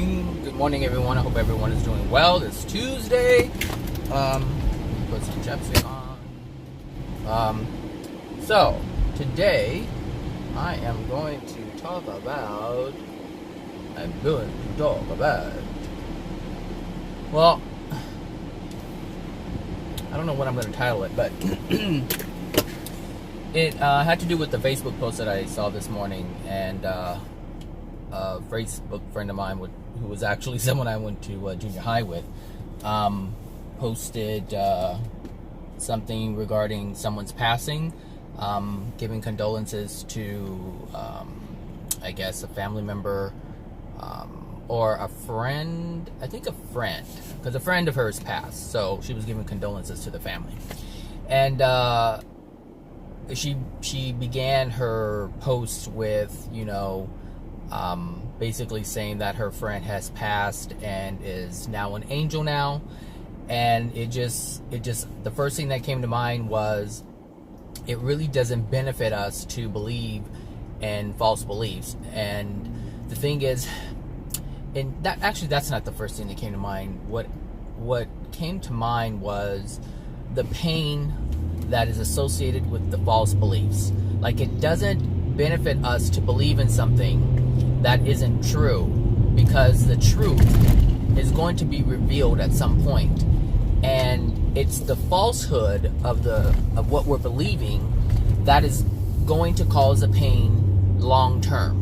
morning, everyone. I hope everyone is doing well. It's Tuesday. Put some chapstick on. So today I am going to talk about. Well, I don't know what I'm going to title it, but it had to do with the Facebook post that I saw this morning, and a Facebook friend of mine who was actually someone I went to junior high with, posted something regarding someone's passing, giving condolences to, I guess, a family member, or a friend, I think a friend, because a friend of hers passed, so she was giving condolences to the family. And she began her post with, basically saying that her friend has passed and is now an angel now. And it just the first thing that came to mind was, it really doesn't benefit us to believe in false beliefs. And the thing is, and that's not the first thing that came to mind. What came to mind was the pain that is associated with the false beliefs. Like, it doesn't benefit us to believe in something that isn't true, because the truth is going to be revealed at some point, and it's the falsehood of what we're believing that is going to cause a pain long term.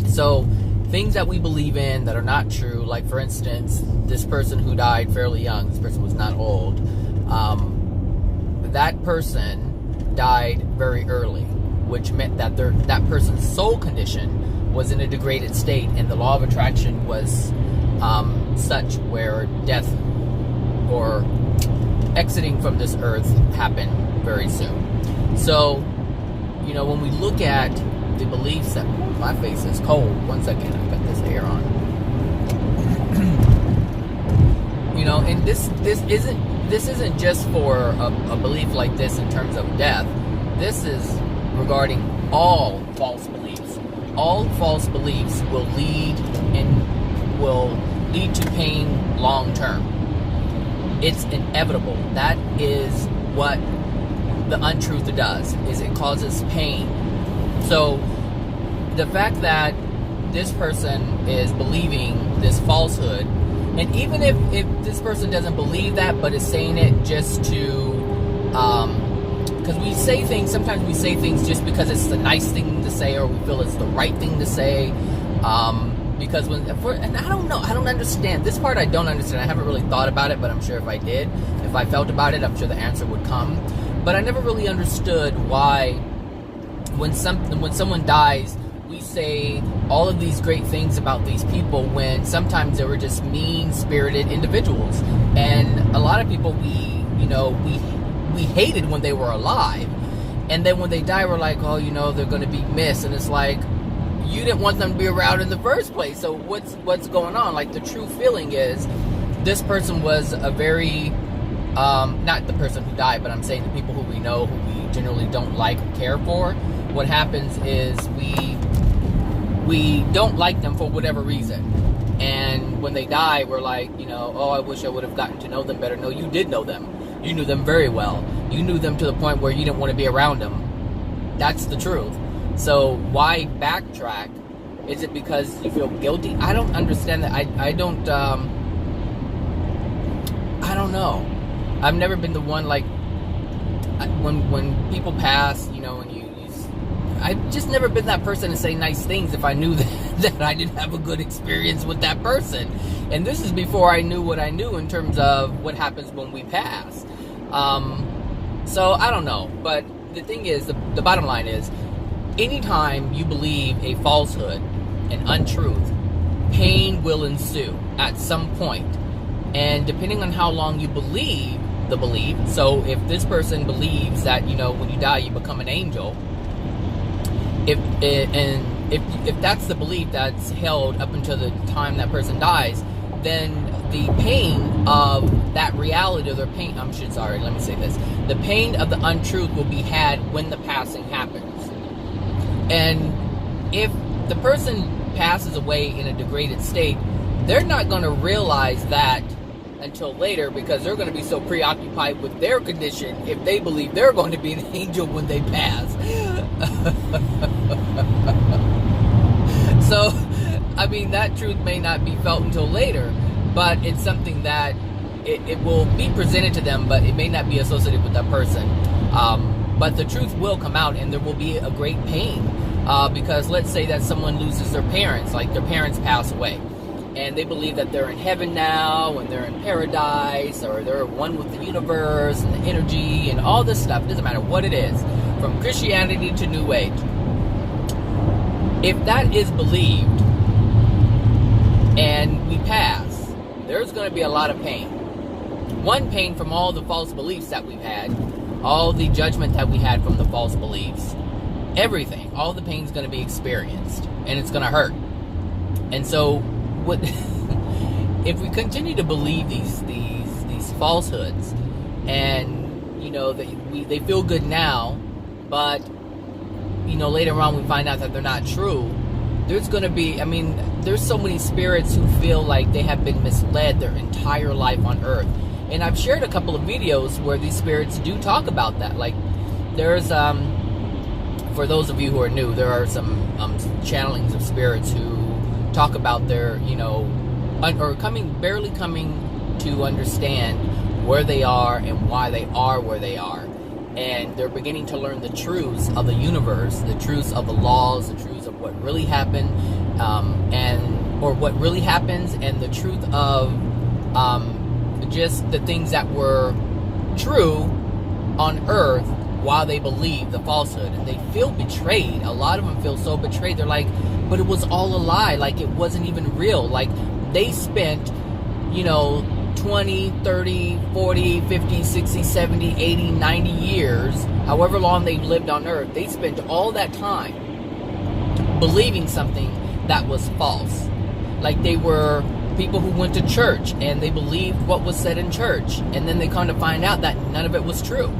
So things that we believe in that are not true, like for instance, this person who died fairly young, this person was not old, that person died very early, which meant that that person's soul condition was in a degraded state, and the law of attraction was such where death or exiting from this earth happened very soon. So, when we look at the beliefs that, my face is cold. One second, I've got this air on. And this isn't just for a belief like this in terms of death. This is regarding all false beliefs. All false beliefs will lead to pain long term. It's inevitable. That is what the untruth does, is it causes pain. So the fact that this person is believing this falsehood, and even if this person doesn't believe that, but is saying it just to, because sometimes we say things just because it's the nice thing to say, or we feel it's the right thing to say, because and I don't know, I don't understand this part. I don't understand. I haven't really thought about it, but I'm sure if I felt about it, I'm sure the answer would come. But I never really understood why, when someone dies, we say all of these great things about these people, when sometimes they were just mean-spirited individuals. And a lot of people we hated when they were alive, and then when they die, we're like, oh, they're going to be missed. And it's like, you didn't want them to be around in the first place. So what's going on? Like, the true feeling is, this person was a very not the person who died, but I'm saying the people who we know, who we generally don't like or care for. What happens is we don't like them for whatever reason, and when they die, we're like, oh, I wish I would have gotten to know them better. No, you did know them. You knew them very well. You knew them to the point where you didn't want to be around them. That's the truth. So why backtrack? Is it because you feel guilty? I don't understand that. I don't know. I've never been the one, like, when people pass, and I've just never been that person to say nice things if I knew that I didn't have a good experience with that person. And this is before I knew what I knew in terms of what happens when we pass. So I don't know. But the thing is, the bottom line is, anytime you believe a falsehood, an untruth, pain will ensue at some point. And depending on how long you believe the belief, so if this person believes that, when you die you become an angel, if that's the belief that's held up until the time that person dies, then the pain of that reality, or the pain, the pain of the untruth will be had when the passing happens. And if the person passes away in a degraded state, they're not going to realize that until later, because they're going to be so preoccupied with their condition if they believe they're going to be an angel when they pass. So, I mean, that truth may not be felt until later, but it's something that it will be presented to them, but it may not be associated with that person. But the truth will come out, and there will be a great pain, because let's say that someone loses their parents, like their parents pass away, and they believe that they're in heaven now, and they're in paradise, or they're one with the universe and the energy and all this stuff. It doesn't matter what it is, from Christianity to New Age. If that is believed and we pass, there's going to be a lot of pain. One, pain from all the false beliefs that we've had, all the judgment that we had from the false beliefs, everything, all the pain's going to be experienced, and it's going to hurt. And so, what if we continue to believe these falsehoods, and they feel good now, but later on we find out that they're not true? There's going to be, there's so many spirits who feel like they have been misled their entire life on Earth. And I've shared a couple of videos where these spirits do talk about that. Like, there's, for those of you who are new, there are some channelings of spirits who talk about their, barely coming to understand where they are and why they are where they are. And they're beginning to learn the truths of the universe, the truths of the laws, the truths of what really happened, or what really happens, and the truth of just the things that were true on Earth while they believe the falsehood. And they feel betrayed. A lot of them feel so betrayed. They're like, but it was all a lie. Like, it wasn't even real. Like, they spent, 20, 30, 40, 50, 60, 70, 80, 90 years, however long they've lived on Earth, they spent all that time believing something that was false. Like, they were people who went to church and they believed what was said in church, and then they come to find out that none of it was true.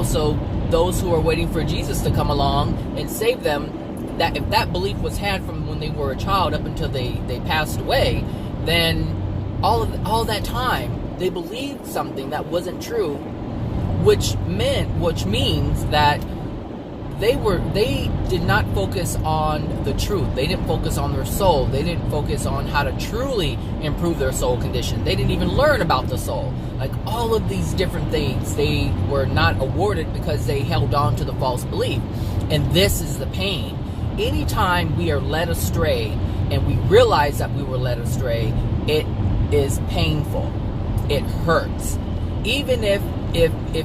So those who are waiting for Jesus to come along and save them, that if that belief was had from when they were a child up until they passed away, then all that time they believed something that wasn't true, which means that they did not focus on the truth. They didn't focus on their soul. They didn't focus on how to truly improve their soul condition. They didn't even learn about the soul. Like, all of these different things, they were not awarded because they held on to the false belief. And this is the pain. Anytime we are led astray and we realize that we were led astray, it is painful. It hurts. Even if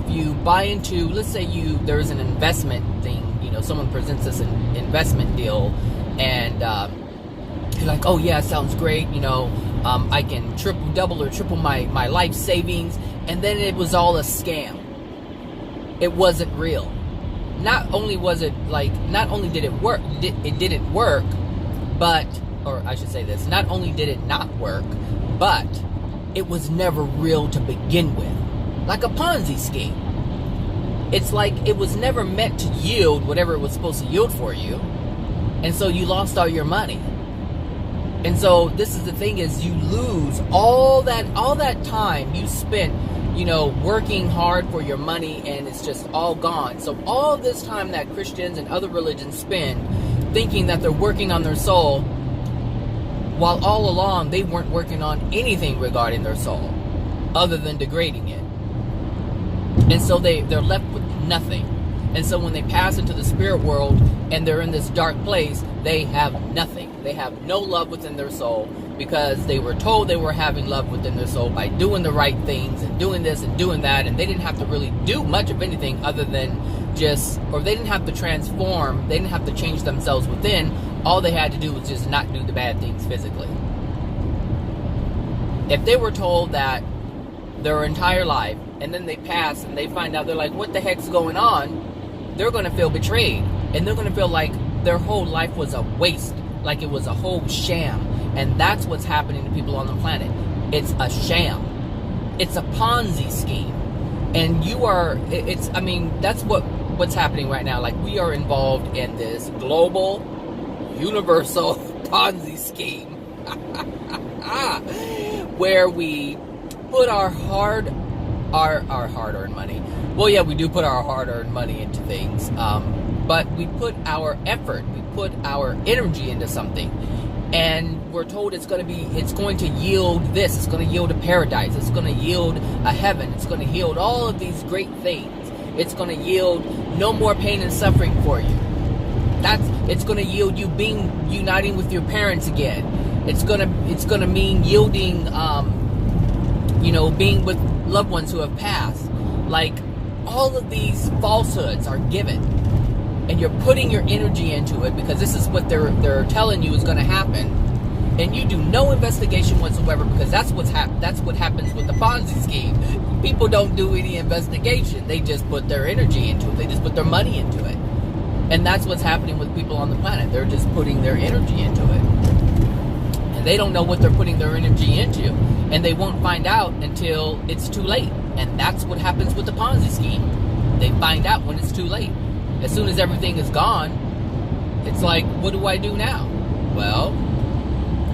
you buy into, let's say there's an investment thing, someone presents us an investment deal, and you're like, oh yeah, sounds great, I can double or triple my life savings, and then it was all a scam. It wasn't real. Not only did it work, it didn't work, but, or I should say this, not only did it not work, but it was never real to begin with. Like a Ponzi scheme. It's like it was never meant to yield whatever it was supposed to yield for you. And so you lost all your money. And so this is the thing, is you lose all that time you spent, working hard for your money, and it's just all gone. So all this time that Christians and other religions spend thinking that they're working on their soul, while all along they weren't working on anything regarding their soul other than degrading it. And so they're left with nothing. And so when they pass into the spirit world and they're in this dark place, they have nothing. They have no love within their soul, because they were told they were having love within their soul by doing the right things and doing this and doing that, and they didn't have to really do much of anything other than or they didn't have to transform, they didn't have to change themselves within. All they had to do was just not do the bad things physically. If they were told that their entire life, and then they pass and they find out, they're like, what the heck's going on? They're going to feel betrayed, and they're going to feel like their whole life was a waste, like it was a whole sham. And that's what's happening to people on the planet. It's a sham. It's a Ponzi scheme. And that's what's happening right now. Like, we are involved in this global, universal Ponzi scheme where we put our hard-earned money. Well, yeah, we do put our hard-earned money into things, but we put our effort, we put our energy into something, and we're told it's going to yield this, it's going to yield a paradise, it's going to yield a heaven, it's going to yield all of these great things. It's going to yield no more pain and suffering for you. It's going to yield you uniting with your parents again. It's going to mean yielding, being with loved ones who have passed. Like, all of these falsehoods are given, and you're putting your energy into it because this is what they're telling you is going to happen, and you do no investigation whatsoever, because that's what happens with the Ponzi scheme. People don't do any investigation. They just put their energy into it. They just put their money into it. And that's what's happening with people on the planet. They're just putting their energy into it. And they don't know what they're putting their energy into. And they won't find out until it's too late. And that's what happens with the Ponzi scheme. They find out when it's too late. As soon as everything is gone, it's like, what do I do now? Well,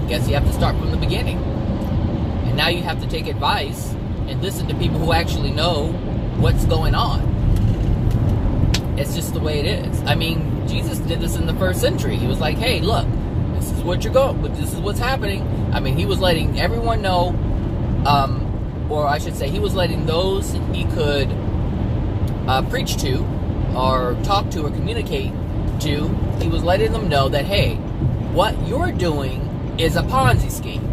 I guess you have to start from the beginning. And now you have to take advice and listen to people who actually know what's going on. It's just the way it is. I mean, Jesus did this in the first century. He was like, hey, look, this is what you're going, but this is what's happening. I mean, he was letting everyone know, or I should say, he was letting those he could preach to, or talk to, or communicate to, he was letting them know that, hey, what you're doing is a Ponzi scheme.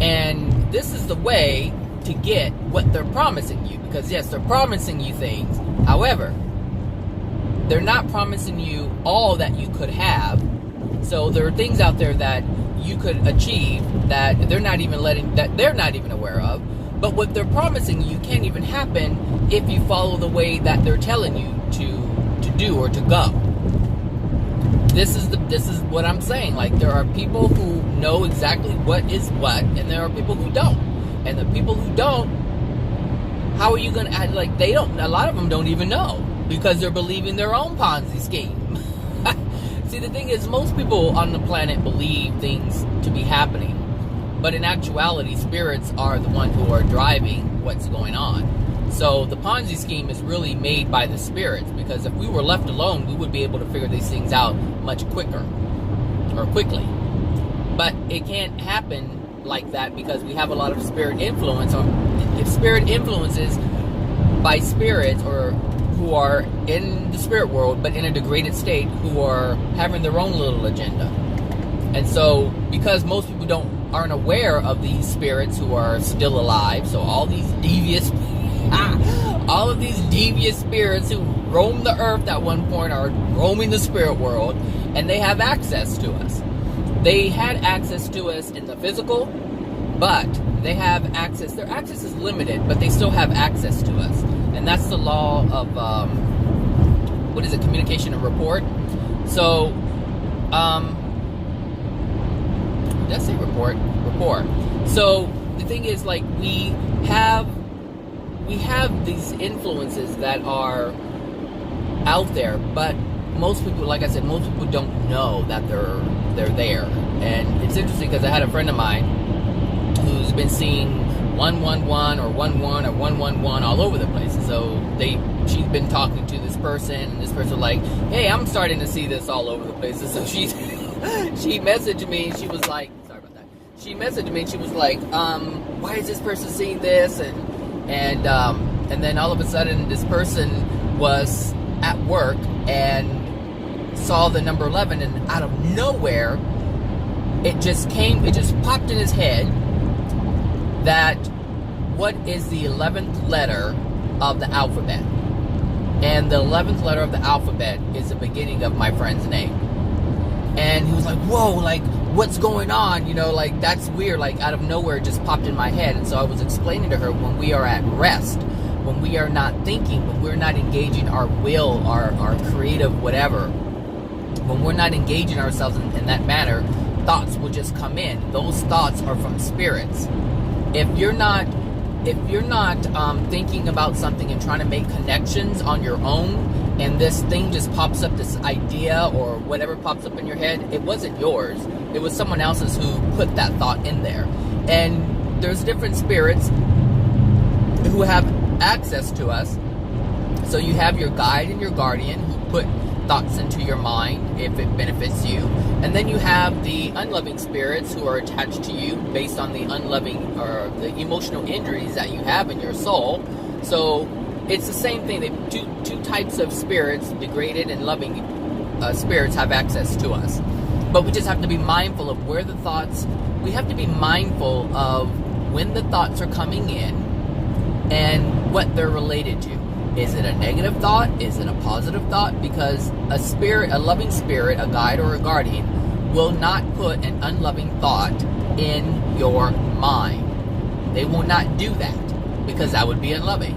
And this is the way to get what they're promising you. Because, yes, they're promising you things. However, they're not promising you all that you could have. So there are things out there that you could achieve that they're not even aware of. But what they're promising you can't even happen if you follow the way that they're telling you to do or to go. This is what I'm saying. Like, there are people who know exactly what is what, and there are people who don't. And the people who don't, how are you going to act like they don't? A lot of them don't even know, because they're believing their own Ponzi scheme. See, the thing is, most people on the planet believe things to be happening, but in actuality, spirits are the one who are driving what's going on. So the Ponzi scheme is really made by the spirits, because if we were left alone, we would be able to figure these things out much quicker, or quickly. But it can't happen like that, because we have a lot of spirit influence. If spirit influences by spirits, or who are in the spirit world but in a degraded state, who are having their own little agenda. And so, because most people aren't aware of these spirits who are still alive, so all these devious spirits who roamed the earth at one point are roaming the spirit world, and they have access to us. They had access to us in the physical, but they have access. Their access is limited, but they still have access to us. And that's the law of, communication and rapport. So, did I say rapport? Rapport. So, the thing is, like, we have these influences that are out there, but most people, like I said, most people don't know that they're there. And it's interesting, because I had a friend of mine who's been seeing 111 or 11 or 111 all over the place. So she's been talking to this person, and this person was like, hey, I'm starting to see this all over the place. And so she messaged me, and she was like, sorry about that. She messaged me, and she was like, why is this person seeing this? And then all of a sudden, this person was at work and saw the number 11, and out of nowhere, it just popped in his head that what is the 11th letter of the alphabet? And the 11th letter of the alphabet is the beginning of my friend's name. And he was like, whoa, like, what's going on? You know, like, that's weird. Like, out of nowhere, it just popped in my head. And so I was explaining to her, when we are at rest, when we are not thinking, when we're not engaging our will, our creative whatever, when we're not engaging ourselves in that manner, thoughts will just come in. Those thoughts are from spirits. If you're not thinking about something and trying to make connections on your own, and this thing just pops up, this idea or whatever pops up in your head, it wasn't yours. It was someone else's who put that thought in there. And there's different spirits who have access to us. So you have your guide and your guardian who put thoughts into your mind if it benefits you. And then you have the unloving spirits who are attached to you based on the unloving or the emotional injuries that you have in your soul. So it's the same thing. Two types of spirits, degraded and loving spirits, have access to us. But we just have to be mindful of where the thoughts, we have to be mindful of when the thoughts are coming in and what they're related to. Is it a negative thought? Is it a positive thought? Because a spirit, a loving spirit, a guide or a guardian, will not put an unloving thought in your mind. They will not do that because that would be unloving.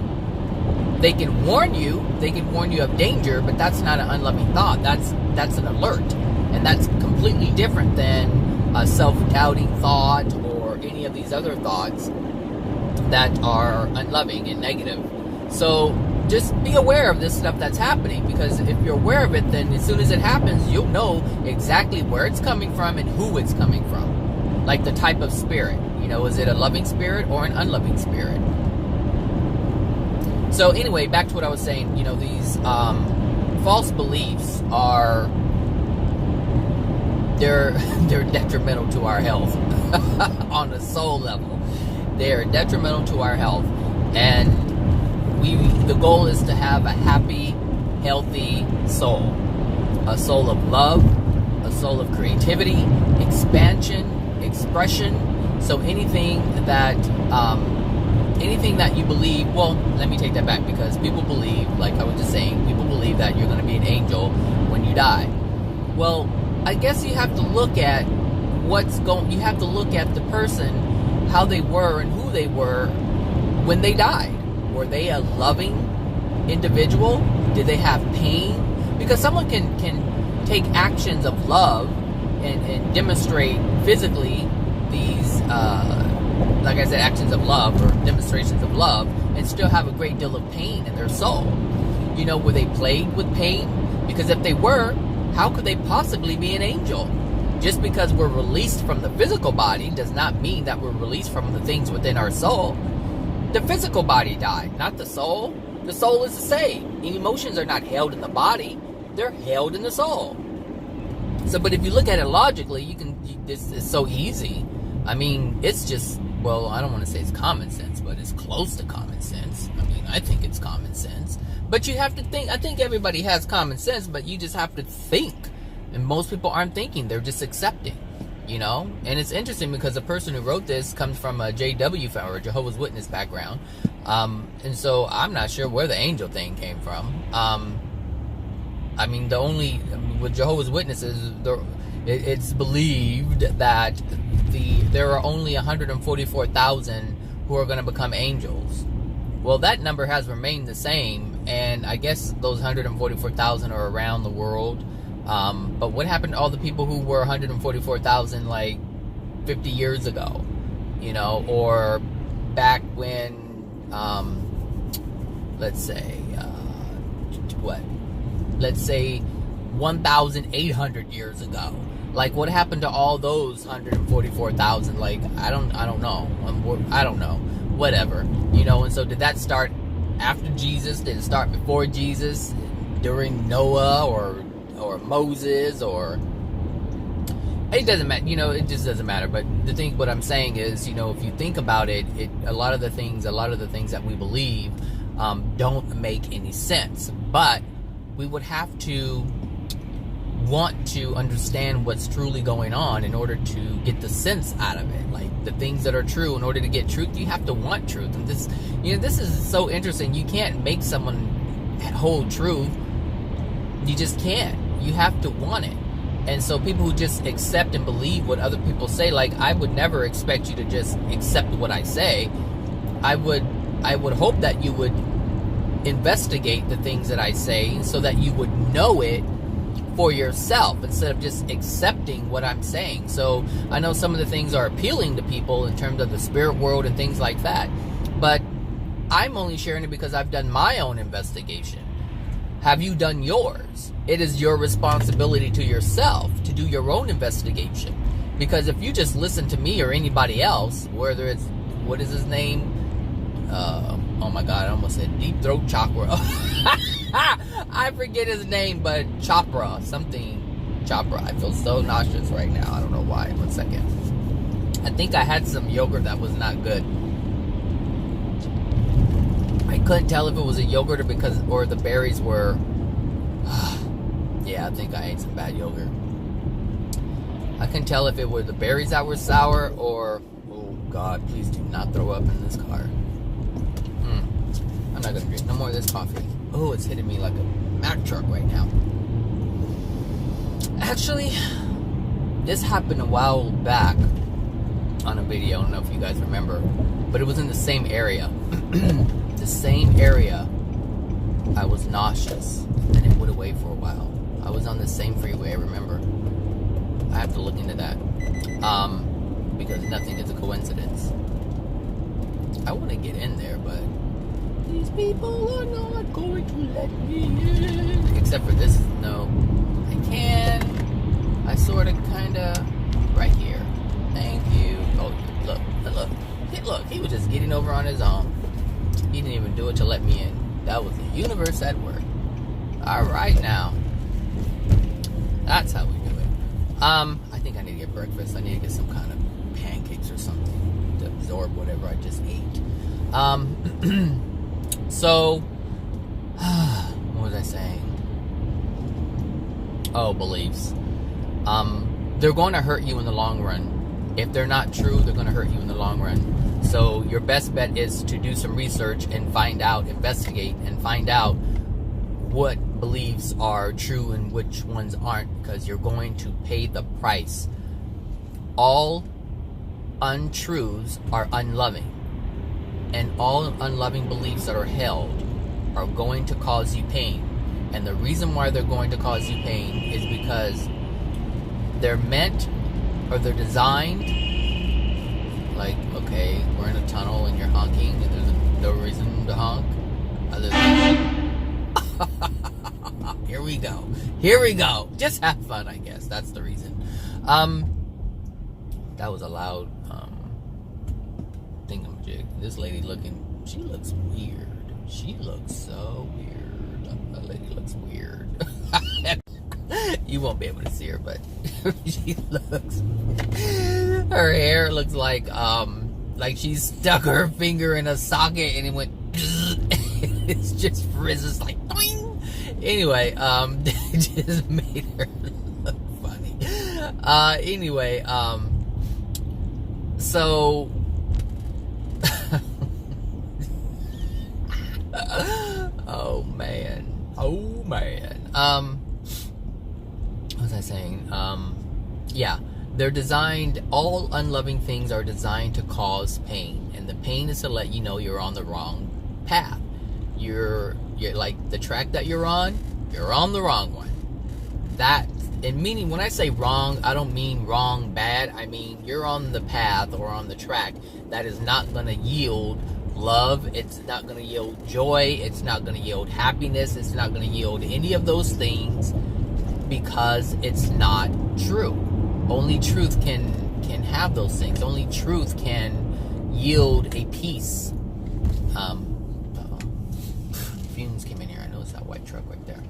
They can warn you of danger, but that's not an unloving thought. That's an alert. And that's completely different than a self-doubting thought or any of these other thoughts that are unloving and negative. So just be aware of this stuff that's happening, because if you're aware of it, then as soon as it happens, you'll know exactly where it's coming from and who it's coming from. Like the type of spirit. Is it a loving spirit or an unloving spirit? So anyway, back to what I was saying. These false beliefs are... They're detrimental to our health on the soul level. They're detrimental to our health. And the goal is to have a happy, healthy soul. A soul of love, a soul of creativity, expansion, expression. So anything that you believe, well, let me take that back, because people believe, like I was just saying, people believe that you're going to be an angel when you die. Well, I guess you have to look at you have to look at the person, how they were and who they were when they died. Were they a loving individual? Did they have pain? Because someone can take actions of love and demonstrate physically these, like I said, actions of love or demonstrations of love, and still have a great deal of pain in their soul. Were they plagued with pain? Because if they were, how could they possibly be an angel? Just because we're released from the physical body does not mean that we're released from the things within our soul. The physical body died, not the soul. The soul is the same. Emotions are not held in the body. They're held in the soul. So, but if you look at it logically, it's so easy. I mean, it's just, well, I don't want to say it's common sense, but it's close to common sense. I mean, I think it's common sense. But you have to think. I think everybody has common sense, but you just have to think. And most people aren't thinking. They're just accepting. And it's interesting because the person who wrote this comes from a JW or a Jehovah's Witness background. And so I'm not sure where the angel thing came from. With Jehovah's Witnesses, it's believed that there are only 144,000 who are going to become angels. Well, that number has remained the same, and I guess those 144,000 are around the world. But what happened to all the people who were 144,000 like 50 years ago? Or back when, let's say 1,800 years ago. Like, what happened to all those 144,000? Like, I don't know. I don't know. Whatever. And so did that start after Jesus? Did it start before Jesus? During Noah or Moses? Or it doesn't matter. It just doesn't matter. But what I'm saying is, if you think about it, a lot of the things that we believe don't make any sense. But we would have to want to understand what's truly going on in order to get the sense out of it. Like the things that are true, in order to get truth, you have to want truth. And this is so interesting. You can't make someone hold truth. You just can't. You have to want it. And so people who just accept and believe what other people say, like, I would never expect you to just accept what I say. I would hope that you would investigate the things that I say so that you would know it for yourself instead of just accepting what I'm saying. So I know some of the things are appealing to people in terms of the spirit world and things like that, but I'm only sharing it because I've done my own investigation. Have you done yours? It is your responsibility to yourself to do your own investigation. Because if you just listen to me or anybody else, whether it's, what is his name? Oh my God, I almost said Deep Throat Chakra. I forget his name, but Chopra, something Chopra. I feel so nauseous right now. I don't know why. 1 second. I think I had some yogurt that was not good. I couldn't tell if it was a yogurt or the berries were. Yeah, I think I ate some bad yogurt. I couldn't tell if it were the berries that were sour or. Oh God, please do not throw up in this car. I'm not gonna drink no more of this coffee. Oh, it's hitting me like a Mack truck right now. Actually, this happened a while back on a video. I don't know if you guys remember, but it was in the same area. The same area. I was nauseous, and it went away for a while. I was on the same freeway. I remember. I have to look into that, because nothing is a coincidence. I want to get in there, but these people are not going to let me in. Except for this, no. I can. I sort of, kind of, right here. Thank you. Oh, look. Look, he was just getting over on his own. He didn't even do it to let me in. That was the universe at work. All right, now. That's how we do it. I think I need to get breakfast. I need to get some kind of pancakes or something to absorb whatever I just ate. So, what was I saying? Oh, beliefs. They're going to hurt you in the long run. If they're not true, they're going to hurt you in the long run. So your best bet is to do some research and find out, investigate, and find out what beliefs are true and which ones aren't, because you're going to pay the price. All untruths are unloving. And all unloving beliefs that are held are going to cause you pain. And the reason why they're going to cause you pain is because they're meant, or they're designed, like, okay, we're in a tunnel and you're honking and there's no reason to honk other than here we go, just have fun, I guess. That's the reason. That was a loud thingamajig. This lady she looks weird. She looks so weird. That lady looks weird. You won't be able to see her, but she looks. Her hair looks like she stuck her finger in a socket and it went. It's just frizzes like doing. Anyway, it just made her look funny. Anyway, so. Oh man. What was I saying? Yeah, they're designed. All unloving things are designed to cause pain, and the pain is to let you know you're on the wrong path. You're like the track that you're on the wrong one. And meaning, when I say wrong, I don't mean wrong bad. I mean you're on the path or on the track that is not going to yield love. It's not going to yield joy. It's not going to yield happiness. It's not going to yield any of those things, because it's not true. Only truth can have those things. Only truth can yield a peace. Fumes came in here. I know it's that white truck right there.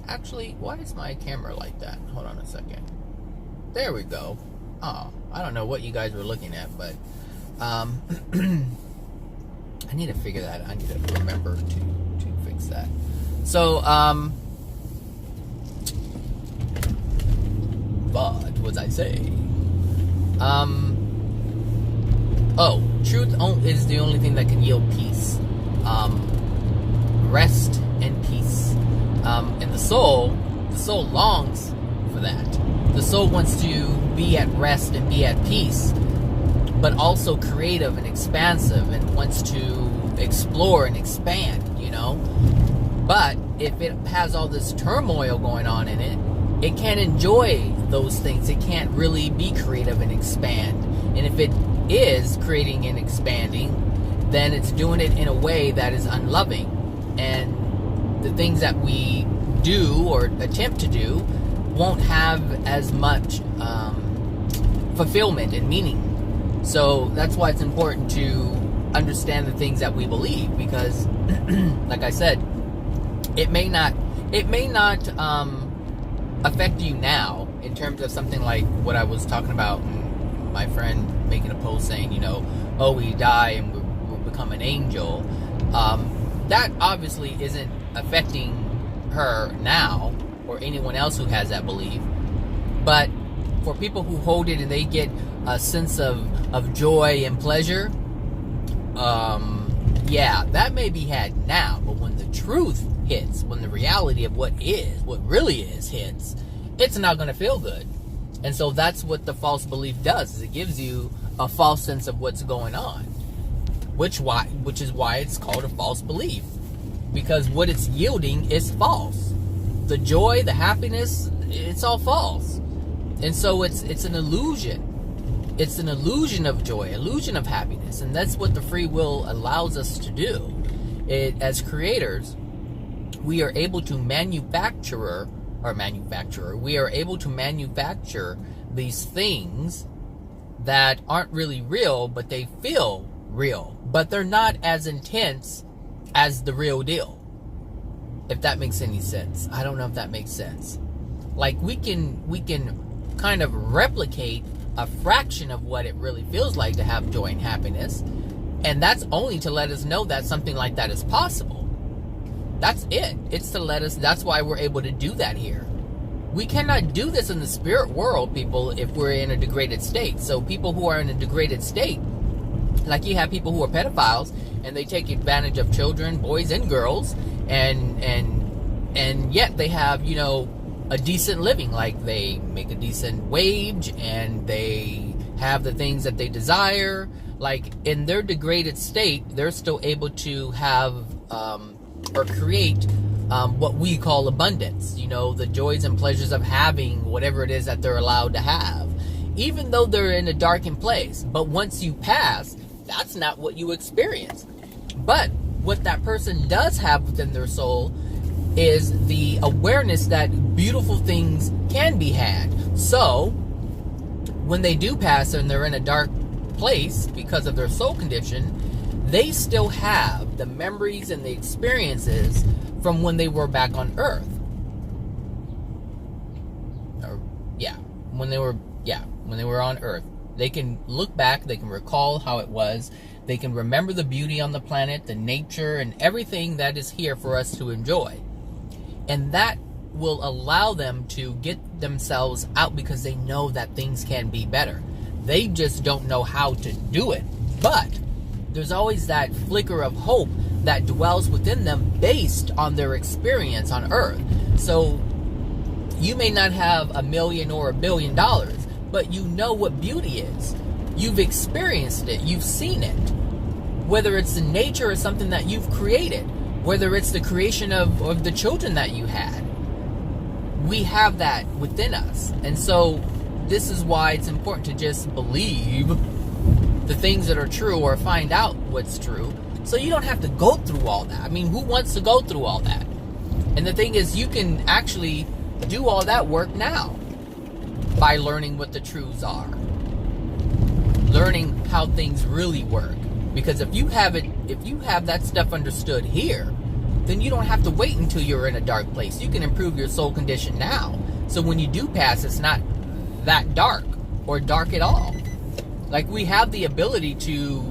Actually, why is my camera like that? Hold on a second. There we go. Oh, I don't know what you guys were looking at, but I need to figure that. I need to remember to fix that. So, what was I saying? Truth is the only thing that can yield peace, rest and peace. And the soul longs for that. The soul wants to be at rest and be at peace, but also creative and expansive, and wants to explore and expand, But if it has all this turmoil going on in it, it can't enjoy those things. It can't really be creative and expand. And if it is creating and expanding, then it's doing it in a way that is unloving. And the things that we do or attempt to do won't have as much fulfillment and meaning. So that's why it's important to understand the things that we believe, because like I said, it may not affect you now in terms of something like what I was talking about, my friend making a post saying, you know, oh, we die and we'll become an angel. That obviously isn't affecting her now or anyone else who has that belief. But for people who hold it and they get a sense of joy and pleasure, yeah, that may be had now. But when the truth hits, when the reality of what really is hits, it's not going to feel good. And so that's what the false belief does, is it gives you a false sense of what's going on, which is why it's called a false belief, because what it's yielding is false. The joy, the happiness, it's all false. And so it's an illusion. It's an illusion of joy, illusion of happiness, and that's what the free will allows us to do. As creators, we are able to manufacture these things that aren't really real, but they feel real, but they're not as intense as the real deal. If that makes any sense. I don't know if that makes sense. Like we can kind of replicate a fraction of what it really feels like to have joy and happiness, and that's only to let us know that something like that is possible. That's it. It's to let us, that's why we're able to do that here. We cannot do this in the spirit world, people, if we're in a degraded state. So people who are in a degraded state, like you have people who are pedophiles and they take advantage of children, boys and girls, and yet they have, you know, a decent living. Like they make a decent wage and they have the things that they desire. Like in their degraded state, they're still able to have or create what we call abundance, you know, the joys and pleasures of having whatever it is that they're allowed to have, even though they're in a darkened place. But once you pass, that's not what you experience. But what that person does have within their soul is the awareness that beautiful things can be had. So when they do pass and they're in a dark place because of their soul condition, they still have the memories and the experiences from when they were back on Earth. When they were on Earth. They can look back, they can recall how it was, they can remember the beauty on the planet, the nature, and everything that is here for us to enjoy. And that will allow them to get themselves out because they know that things can be better. They just don't know how to do it. But there's always that flicker of hope that dwells within them based on their experience on Earth. So you may not have $1 million or $1 billion, but you know what beauty is. You've experienced it. You've seen it. Whether it's in nature or something that you've created, whether it's the creation of the children that you had, we have that within us. And so this is why it's important to just believe the things that are true or find out what's true, so you don't have to go through all that. I mean, who wants to go through all that? And the thing is, you can actually do all that work now by learning what the truths are, learning how things really work. Because if you have that stuff understood here, then you don't have to wait until you're in a dark place. You can improve your soul condition now, so when you do pass, it's not that dark or dark at all. Like, we have the ability to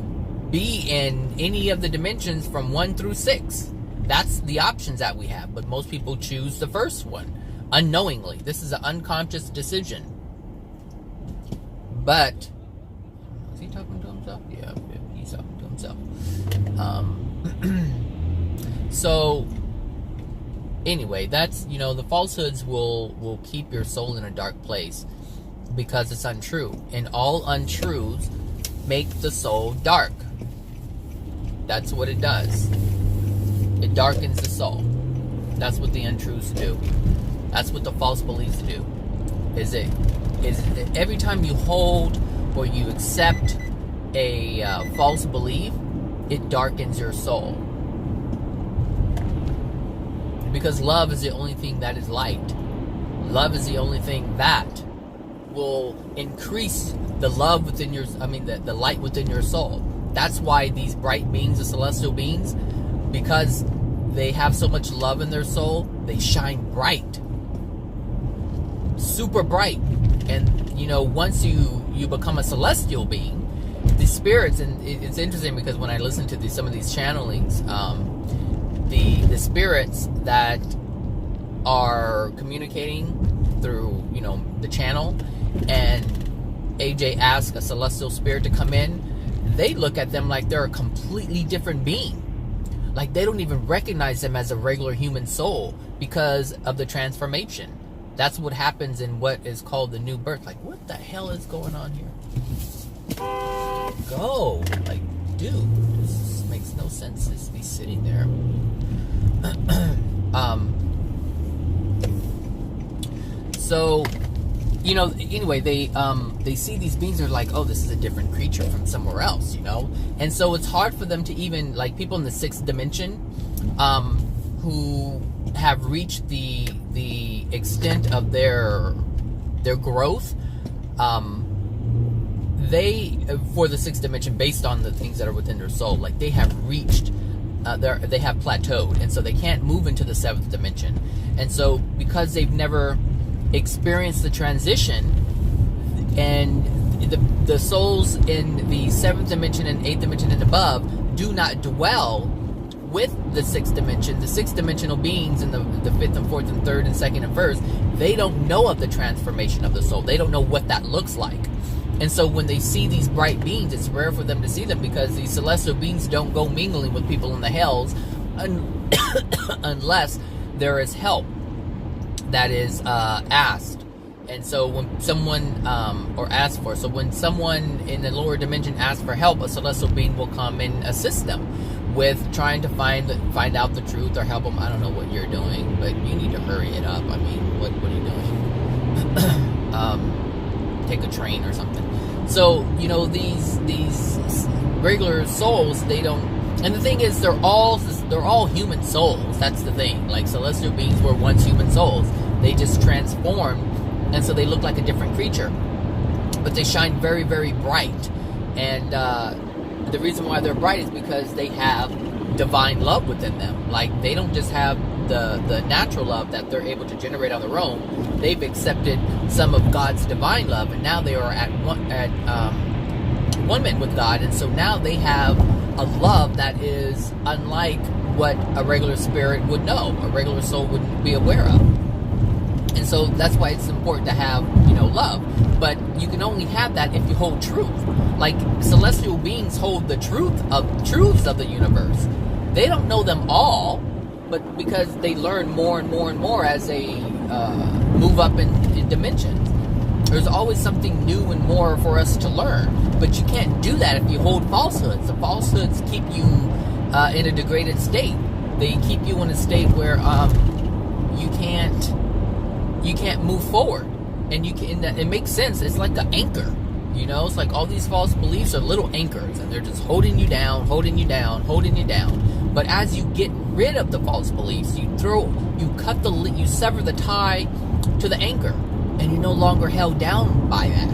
be in any of the dimensions from 1 through 6. That's the options that we have. But most people choose the first one unknowingly. This is an unconscious decision. But is he talking to himself? Yeah, he's talking to himself. So anyway, that's, you know, the falsehoods will keep your soul in a dark place because it's untrue, and all untruths make the soul dark. That's what it does. It darkens the soul. That's what the untruths do. That's what the false beliefs do. Is every time you hold or you accept a false belief, it darkens your soul. Because love is the only thing that is light. Love is the only thing that will increase the love within your, the light within your soul. That's why these bright beings, the celestial beings, because they have so much love in their soul, they shine bright. Super bright. And, once you become a celestial being, the spirits, and it's interesting because when I listen to some of these channelings, the spirits that are communicating through, the channel, and AJ asks a celestial spirit to come in, they look at them like they're a completely different being. Like they don't even recognize them as a regular human soul because of the transformation. That's what happens in what is called the new birth. Like, what the hell is going on here? Go. Like, dude, this makes no sense to be sitting there. So, anyway, they see these beings, they're like, oh, this is a different creature from somewhere else, And so it's hard for them to even, like people in the sixth dimension, who have reached the extent of their growth, they, for the sixth dimension, based on the things that are within their soul, like they have reached, they have plateaued, and so they can't move into the seventh dimension. And so because they've never experienced the transition, and the souls in the seventh dimension and eighth dimension and above do not dwell with the sixth dimensional beings in the fifth and fourth and third and second and first, they don't know of the transformation of the soul. They don't know what that looks like. And so when they see these bright beings, it's rare for them to see them because these celestial beings don't go mingling with people in the hells unless there is help that is asked. And so when someone, or asked for, so when someone in the lower dimension asks for help, a celestial being will come and assist them with trying to find out the truth or help them. I don't know what you're doing, but you need to hurry it up. I mean, what are you doing? Take a train or something. So, these regular souls, they don't, and the thing is, they're all human souls. That's the thing. Like, celestial beings were once human souls. They just transformed, and so they look like a different creature. But they shine very, very bright. And the reason why they're bright is because they have divine love within them. Like, they don't just have the natural love that they're able to generate on their own. They've accepted some of God's divine love, and now they are at one with God. And so now they have a love that is unlike what a regular spirit would know, a regular soul wouldn't be aware of. And so that's why it's important to have, love. But you can only have that if you hold truth. Like, celestial beings hold the truths of the universe. They don't know them all, but because they learn more and more and more as they move up in dimensions. There's always something new and more for us to learn. But you can't do that if you hold falsehoods. The falsehoods keep you in a degraded state. They keep you in a state where you can't move forward. And it makes sense. It's like an anchor. It's like all these false beliefs are little anchors, and they're just holding you down, holding you down, holding you down. But as you get rid of the false beliefs, you sever the tie to the anchor, and you're no longer held down by that.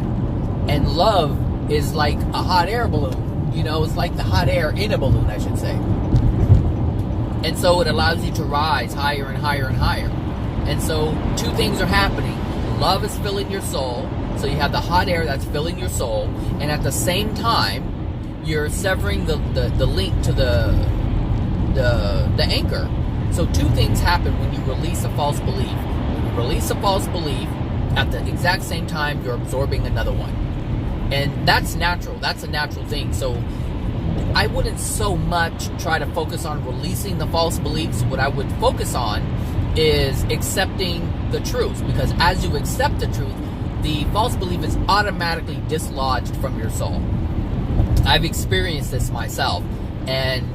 And love is like a hot air balloon. It's like the hot air in a balloon, I should say. And so it allows you to rise higher and higher and higher. And so two things are happening. Love is filling your soul. So you have the hot air that's filling your soul. And at the same time, you're severing the link to the anchor. So two things happen when you release a false belief. When you release a false belief, at the exact same time, you're absorbing another one. And that's natural. That's a natural thing. So I wouldn't so much try to focus on releasing the false beliefs. What I would focus on is accepting the truth. Because as you accept the truth, the false belief is automatically dislodged from your soul. I've experienced this myself. And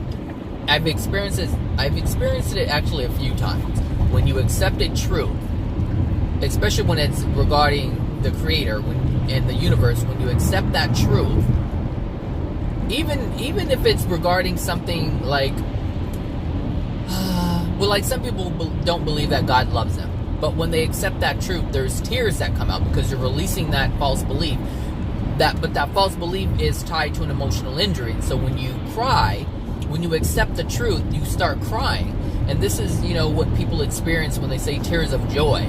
I've experienced it actually a few times. When you accept a truth, especially when it's regarding the Creator, in the universe, when you accept that truth, even if it's regarding something like, well, like some people don't believe that God loves them. But when they accept that truth, there's tears that come out because you're releasing that false belief. But that false belief is tied to an emotional injury. So when you cry, when you accept the truth, you start crying. And this is, what people experience when they say tears of joy.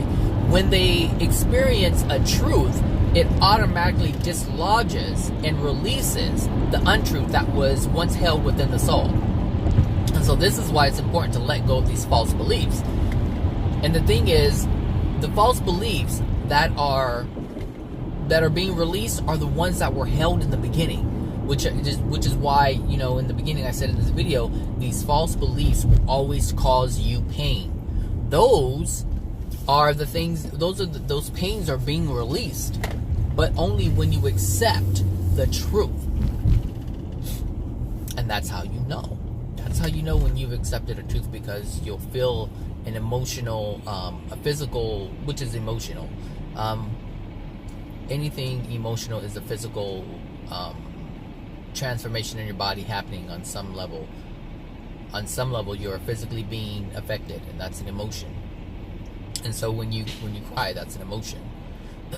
When they experience a truth, it automatically dislodges and releases the untruth that was once held within the soul. And so this is why it's important to let go of these false beliefs. And the thing is, the false beliefs that are being released are the ones that were held in the beginning, which is why, in the beginning I said in this video, these false beliefs will always cause you pain. Those are the things, those pains are being released, but only when you accept the truth. And that's how you know. That's how you know when you've accepted a truth, because you'll feel an emotional, a physical, which is emotional. Anything emotional is a physical transformation in your body happening on some level. On some level, you're physically being affected, and that's an emotion. And so when you cry, that's an emotion.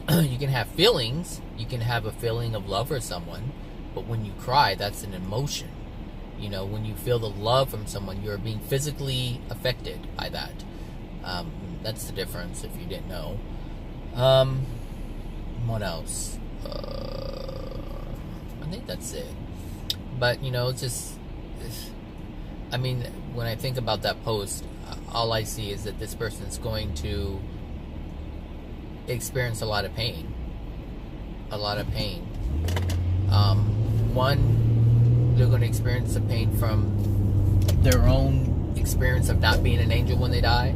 You can have feelings. You can have a feeling of love for someone, but when you cry, that's an emotion. When you feel the love from someone, you're being physically affected by that. That's the difference, if you didn't know. What else? I think that's it. But, when I think about that post, all I see is that this person is going to experience a lot of pain. A lot of pain. One, they're going to experience the pain from their own experience of not being an angel when they die.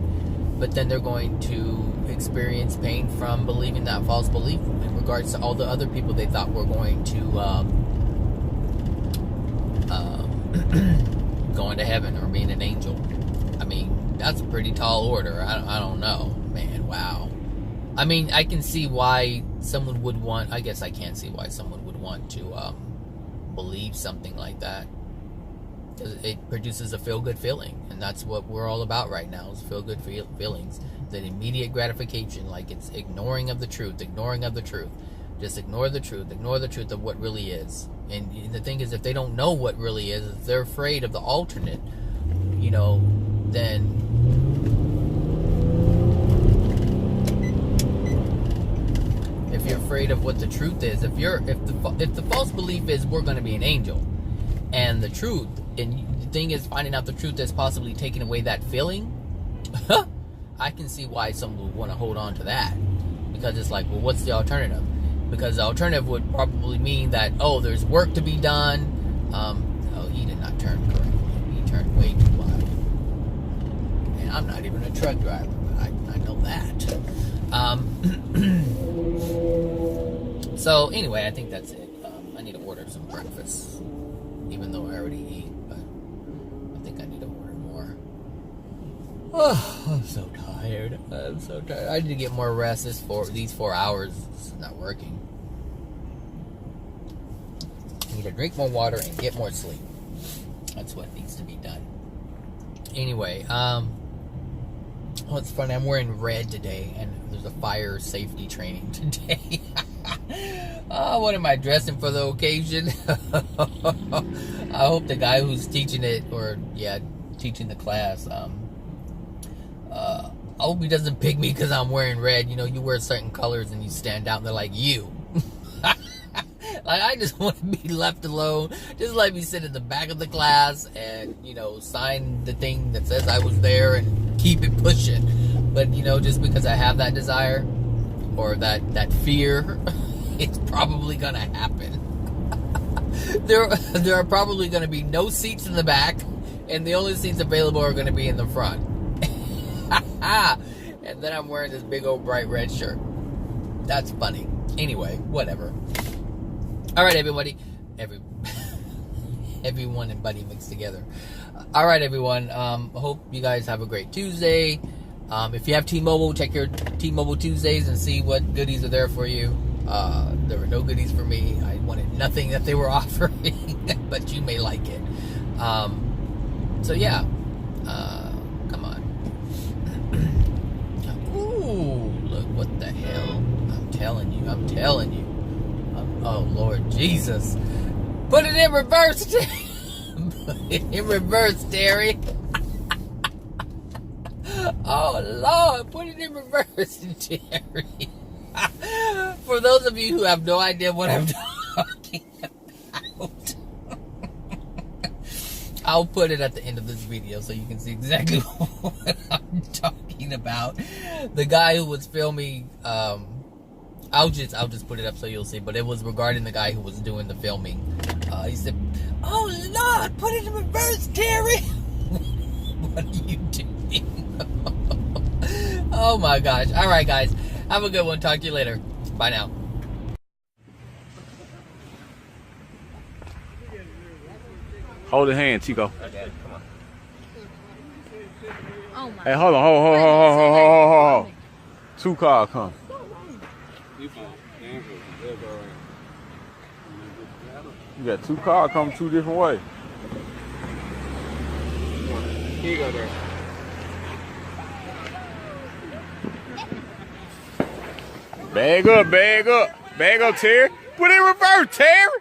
But then they're going to experience pain from believing that false belief in regards to all the other people they thought were going to going to heaven or being an angel. That's a pretty tall order. I don't know, man. Wow. I can see why someone would want, I guess I can't see why someone would want to believe something like that. It produces a feel-good feeling, and that's what we're all about right now, is feel-good feelings. That immediate gratification, like it's ignoring of the truth. Just ignore the truth of what really is. And the thing is, if they don't know what really is, if they're afraid of the alternate, then if you're afraid of what the truth is, if the false belief is we're going to be an angel, and the truth, and the thing is finding out the truth is possibly taking away that feeling, I can see why someone would want to hold on to that, because it's like, well, what's the alternative? Because the alternative would probably mean that, there's work to be done. He did not turn correctly. He turned way too wide. And I'm not even a truck driver, but I know that. So anyway, I think that's it. I need to order some breakfast, even though I already eat, but I think I need to order more. Oh, I'm so tired. I need to get more rest. These 4 hours is not working. I need to drink more water and get more sleep. That's what needs to be done. Anyway, it's funny. I'm wearing red today, and there's a fire safety training today. What am I dressing for the occasion? I hope the guy who's teaching it, teaching the class, I hope he doesn't pick me because I'm wearing red. You wear certain colors and you stand out, and they're like, you. Like, I just want to be left alone. Just let me sit in the back of the class and, sign the thing that says I was there and keep it pushing. But, just because I have that desire or that fear, it's probably going to happen. There are probably going to be no seats in the back, and the only seats available are going to be in the front. And then I'm wearing this big old bright red shirt. That's funny. Anyway, whatever. All right, everybody. Everyone and Buddy mixed together. All right, everyone. Hope you guys have a great Tuesday. If you have T-Mobile, check your T-Mobile Tuesdays and see what goodies are there for you. There were no goodies for me. I wanted nothing that they were offering, but you may like it. So yeah, come on. Ooh, What the hell? I'm telling you. Oh, Lord Jesus. Put it in reverse, Terry. Put it in reverse, Terry. Oh, Lord. Put it in reverse, Terry. For those of you who have no idea what I'm talking about, I'll put it at the end of this video so you can see exactly what I'm talking about. The guy who was filming, I'll just put it up so you'll see, but it was regarding the guy who was doing the filming. He said, "Oh Lord, put it in reverse, Terry." What are you doing? Oh my gosh. All right, guys. Have a good one. Talk to you later. Bye now. Hold the hand, Chico. Okay, come on. Oh my. Hey, hold on. Two cars come. You got two cars coming two different ways. Here you go there. Bag up, Terry. Put it in reverse, Terry.